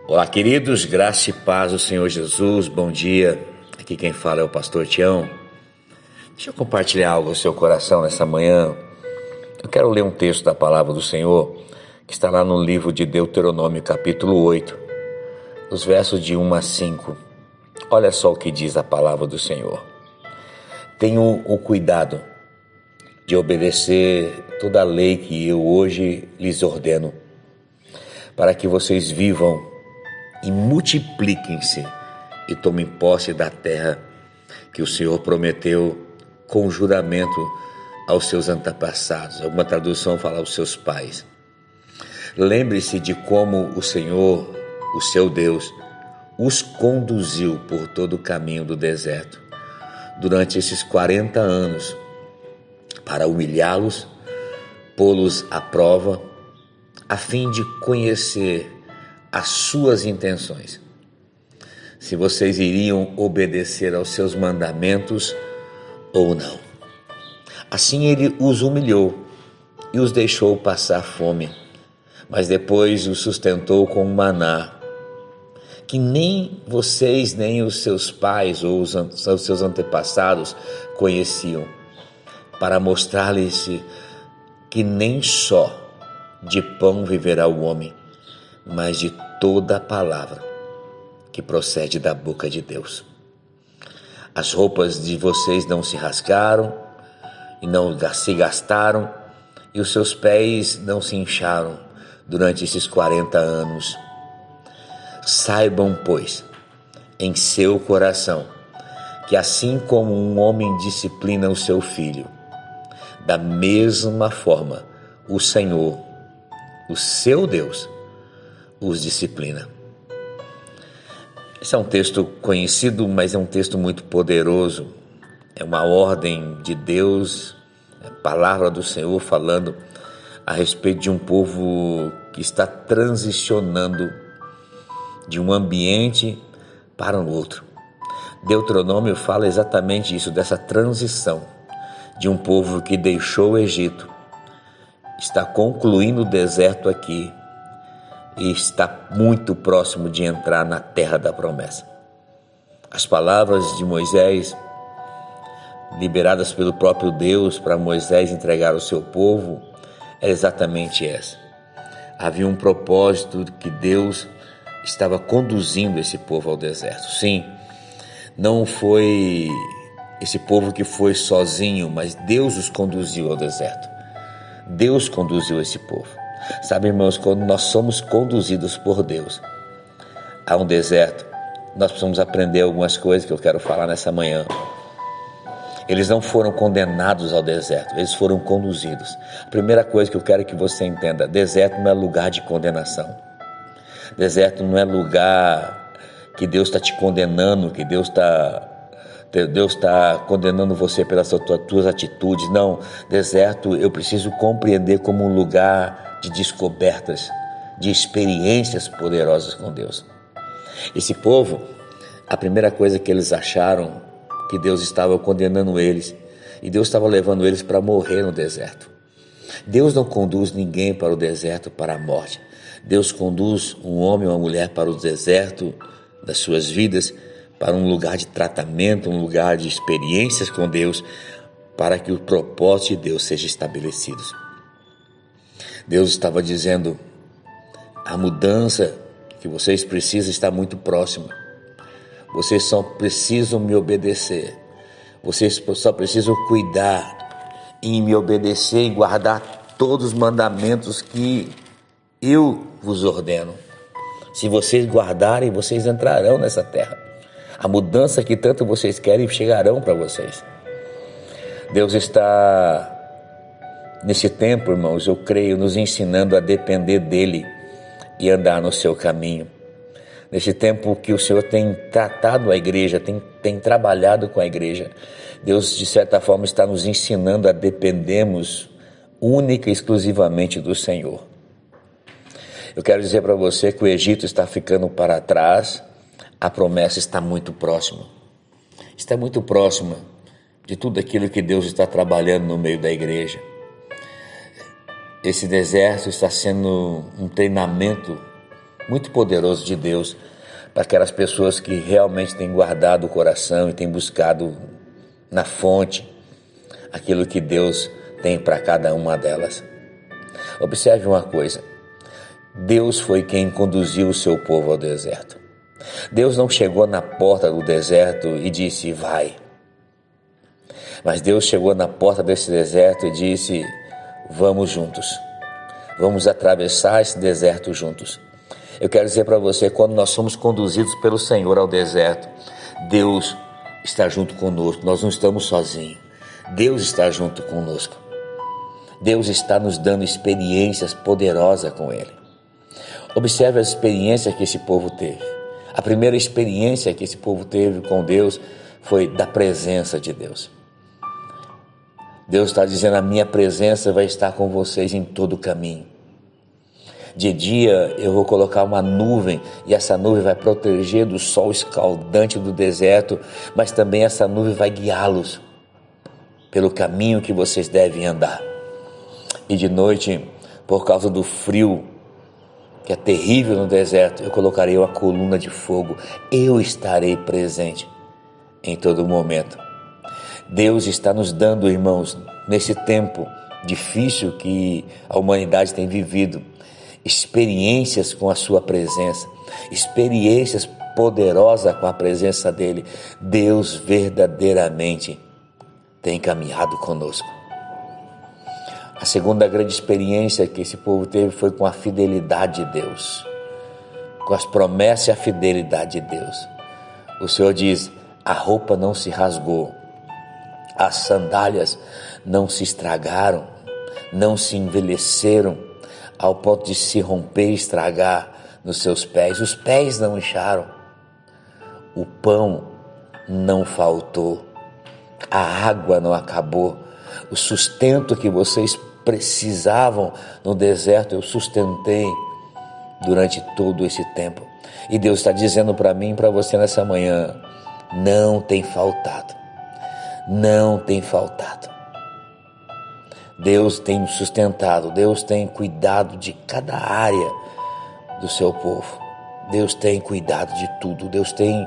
Olá, queridos, graça e paz do Senhor Jesus, bom dia. Aqui quem fala é o pastor Tião. Deixa eu compartilhar algo no seu coração nessa manhã. Eu quero ler um texto da palavra do Senhor, que está lá no livro de Deuteronômio, capítulo 8, os versos de 1 a 5. Olha só o que diz a palavra do Senhor. Tenham o cuidado de obedecer toda a lei que eu hoje lhes ordeno, para que vocês vivam e multipliquem-se e tomem posse da terra que o Senhor prometeu com juramento aos seus antepassados. Alguma tradução fala aos seus pais. Lembre-se de como o Senhor, o seu Deus, os conduziu por todo o caminho do deserto durante esses 40 anos para humilhá-los, pô-los à prova, a fim de conhecer as suas intenções, se vocês iriam obedecer aos seus mandamentos ou não. Assim ele os humilhou e os deixou passar fome, mas depois os sustentou com maná, que nem vocês nem os seus pais ou os seus antepassados conheciam, para mostrar-lhes que nem só de pão viverá o homem, mas de toda a palavra que procede da boca de Deus. As roupas de vocês não se rasgaram e não se gastaram, e os seus pés não se incharam durante esses 40 anos. Saibam, pois, em seu coração, que assim como um homem disciplina o seu filho, da mesma forma o Senhor, o seu Deus, os disciplina. Esse é um texto conhecido, mas é um texto muito poderoso. É uma ordem de Deus, a palavra do Senhor falando a respeito de um povo que está transicionando de um ambiente para o outro. Deuteronômio fala exatamente isso, dessa transição de um povo que deixou o Egito, está concluindo o deserto aqui, e está muito próximo de entrar na terra da promessa. As palavras de Moisés, liberadas pelo próprio Deus para Moisés entregar ao seu povo, é exatamente essa. Havia um propósito que Deus estava conduzindo esse povo ao deserto. Sim, não foi esse povo que foi sozinho, mas Deus os conduziu ao deserto. Deus conduziu esse povo. Sabe, irmãos, quando nós somos conduzidos por Deus a um deserto, nós precisamos aprender algumas coisas que eu quero falar nessa manhã. Eles não foram condenados ao deserto, eles foram conduzidos. A primeira coisa que eu quero que você entenda: deserto não é lugar de condenação. Deserto não é lugar que Deus está te condenando, que Deus está condenando você pelas tuas atitudes. Não, deserto eu preciso compreender como um lugar de descobertas, de experiências poderosas com Deus. Esse povo, a primeira coisa que eles acharam, que Deus estava condenando eles, e Deus estava levando eles para morrer no deserto. Deus não conduz ninguém para o deserto para a morte. Deus conduz um homem ou uma mulher para o deserto das suas vidas, para um lugar de tratamento, um lugar de experiências com Deus, para que o propósito de Deus seja estabelecido. Deus estava dizendo: a mudança que vocês precisam está muito próxima. Vocês só precisam me obedecer. Vocês só precisam cuidar em me obedecer e guardar todos os mandamentos que eu vos ordeno. Se vocês guardarem, vocês entrarão nessa terra. A mudança que tanto vocês querem chegarão para vocês. Deus está, nesse tempo, irmãos, eu creio, nos ensinando a depender dele e andar no seu caminho. Nesse tempo que o Senhor tem tratado a igreja, tem trabalhado com a igreja, Deus, de certa forma, está nos ensinando a dependermos única e exclusivamente do Senhor. Eu quero dizer para você que o Egito está ficando para trás, a promessa está muito próxima. Está muito próxima de tudo aquilo que Deus está trabalhando no meio da igreja. Esse deserto está sendo um treinamento muito poderoso de Deus para aquelas pessoas que realmente têm guardado o coração e têm buscado na fonte aquilo que Deus tem para cada uma delas. Observe uma coisa: Deus foi quem conduziu o seu povo ao deserto. Deus não chegou na porta do deserto e disse, vai. Mas Deus chegou na porta desse deserto e disse, vamos juntos. Vamos atravessar esse deserto juntos. Eu quero dizer para você, quando nós somos conduzidos pelo Senhor ao deserto, Deus está junto conosco, nós não estamos sozinhos. Deus está junto conosco. Deus está nos dando experiências poderosas com Ele. Observe as experiências que esse povo teve. A primeira experiência que esse povo teve com Deus foi da presença de Deus. Deus está dizendo, a minha presença vai estar com vocês em todo o caminho. De dia eu vou colocar uma nuvem e essa nuvem vai proteger do sol escaldante do deserto, mas também essa nuvem vai guiá-los pelo caminho que vocês devem andar. E de noite, por causa do frio, que é terrível no deserto, eu colocarei uma coluna de fogo, eu estarei presente em todo momento. Deus está nos dando, irmãos, nesse tempo difícil que a humanidade tem vivido, experiências com a sua presença, experiências poderosas com a presença dEle. Deus verdadeiramente tem caminhado conosco. A segunda grande experiência que esse povo teve foi com a fidelidade de Deus, com as promessas e a fidelidade de Deus. O Senhor diz, a roupa não se rasgou, as sandálias não se estragaram, não se envelheceram ao ponto de se romper e estragar nos seus pés. Os pés não incharam, o pão não faltou, a água não acabou, o sustento que vocês precisavam no deserto, eu sustentei durante todo esse tempo. E Deus está dizendo para mim e para você nessa manhã, não tem faltado, não tem faltado. Deus tem sustentado, Deus tem cuidado de cada área do seu povo. Deus tem cuidado de tudo, Deus tem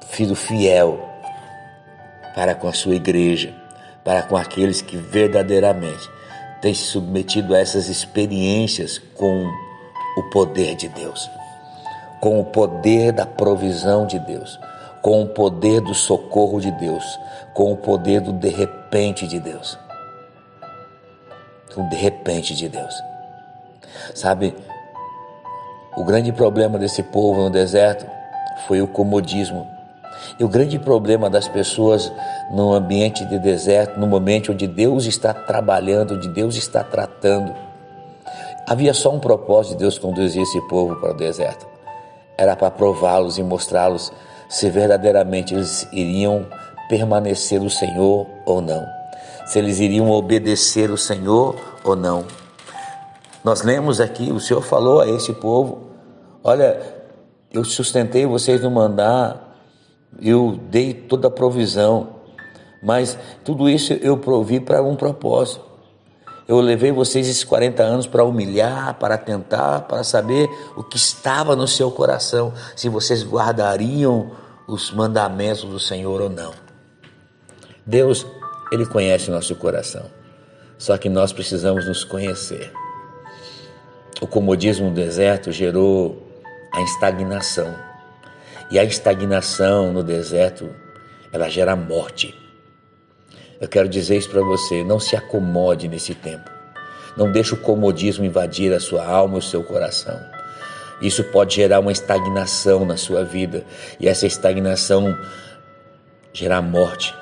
sido fiel para com a sua igreja, para com aqueles que verdadeiramente têm se submetido a essas experiências com o poder de Deus, com o poder da provisão de Deus, com o poder do socorro de Deus, com o poder do de repente de Deus. Com o de repente de Deus. Sabe, o grande problema desse povo no deserto foi o comodismo. E o grande problema das pessoas no ambiente de deserto, no momento onde Deus está trabalhando, onde Deus está tratando, havia só um propósito de Deus conduzir esse povo para o deserto. Era para prová-los e mostrá-los se verdadeiramente eles iriam permanecer no Senhor ou não. Se eles iriam obedecer o Senhor ou não. Nós lemos aqui, o Senhor falou a esse povo, olha, eu sustentei vocês no maná, eu dei toda a provisão, mas tudo isso eu provi para um propósito. Eu levei vocês esses 40 anos para humilhar, para tentar, para saber o que estava no seu coração, se vocês guardariam os mandamentos do Senhor ou não. Deus, Ele conhece o nosso coração, só que nós precisamos nos conhecer. O comodismo do deserto gerou a estagnação, e a estagnação no deserto, ela gera morte. Eu quero dizer isso para você, não se acomode nesse tempo. Não deixe o comodismo invadir a sua alma e o seu coração. Isso pode gerar uma estagnação na sua vida, e essa estagnação gerar morte.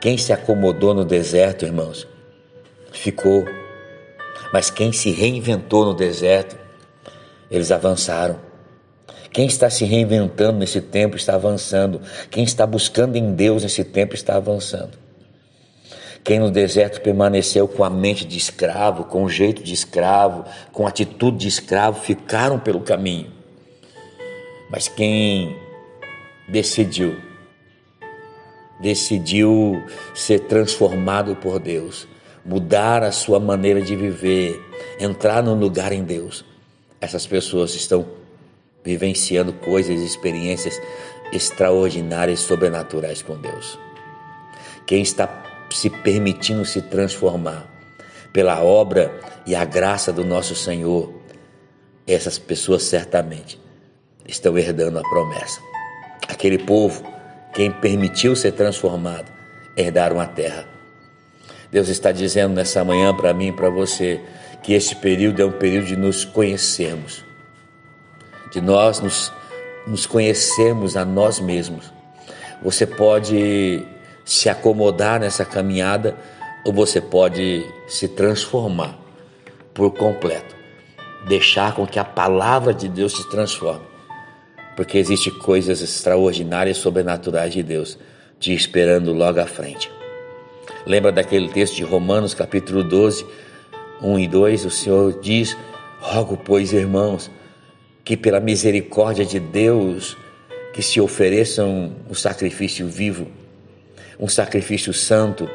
Quem se acomodou no deserto, irmãos, ficou. Mas quem se reinventou no deserto, eles avançaram. Quem está se reinventando nesse tempo está avançando. Quem está buscando em Deus nesse tempo está avançando. Quem no deserto permaneceu com a mente de escravo, com o jeito de escravo, com a atitude de escravo, ficaram pelo caminho. Mas quem decidiu ser transformado por Deus, mudar a sua maneira de viver, entrar num lugar em Deus, Essas pessoas estão vivenciando coisas, experiências extraordinárias, sobrenaturais com Deus. Quem está se permitindo se transformar pela obra e a graça do nosso Senhor, essas pessoas certamente estão herdando a promessa. Aquele povo, quem permitiu ser transformado, herdaram a terra. Deus está dizendo nessa manhã para mim e para você que esse período é um período de nos conhecermos, de nós nos conhecermos a nós mesmos. Você pode se acomodar nessa caminhada ou você pode se transformar por completo, deixar com que a palavra de Deus te transforme, porque existem coisas extraordinárias, sobrenaturais de Deus te esperando logo à frente. Lembra daquele texto de Romanos capítulo 12, 1 e 2, o Senhor diz: rogo, pois, irmãos, que pela misericórdia de Deus, que se ofereçam um sacrifício vivo, um sacrifício santo,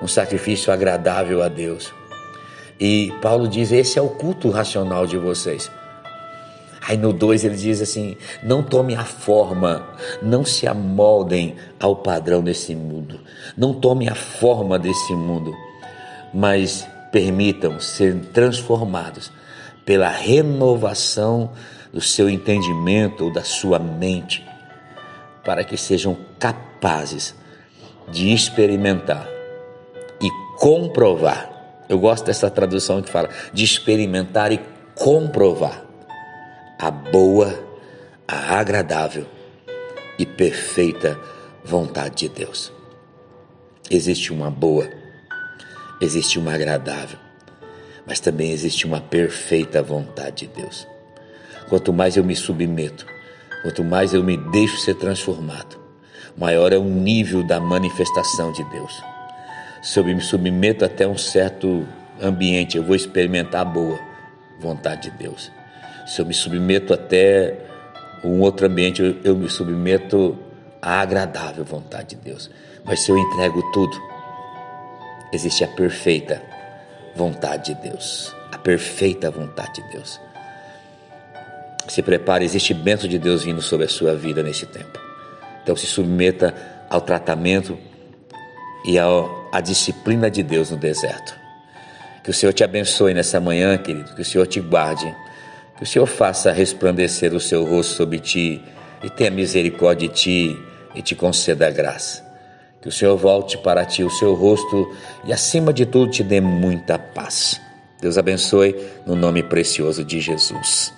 um sacrifício agradável a Deus. E Paulo diz: esse é o culto racional de vocês. Aí no 2 ele diz assim: não tomem a forma, não se amoldem ao padrão desse mundo, não tomem a forma desse mundo, mas permitam ser transformados pela renovação do seu entendimento ou da sua mente, para que sejam capazes de experimentar e comprovar. Eu gosto dessa tradução que fala de experimentar e comprovar a boa, a agradável e perfeita vontade de Deus. Existe uma boa, existe uma agradável, mas também existe uma perfeita vontade de Deus. Quanto mais eu me submeto, quanto mais eu me deixo ser transformado, maior é o nível da manifestação de Deus. Se eu me submeto até um certo ambiente, eu vou experimentar a boa vontade de Deus. Se eu me submeto até um outro ambiente, eu me submeto à agradável vontade de Deus. Mas se eu entrego tudo, existe a perfeita vontade de Deus. A perfeita vontade de Deus. Se prepare, existe bênção de Deus vindo sobre a sua vida nesse tempo. Então se submeta ao tratamento e à disciplina de Deus no deserto. Que o Senhor te abençoe nessa manhã, querido. Que o Senhor te guarde. Que o Senhor faça resplandecer o seu rosto sobre ti e tenha misericórdia de ti e te conceda a graça. Que o Senhor volte para ti o seu rosto e, acima de tudo, te dê muita paz. Deus abençoe no nome precioso de Jesus.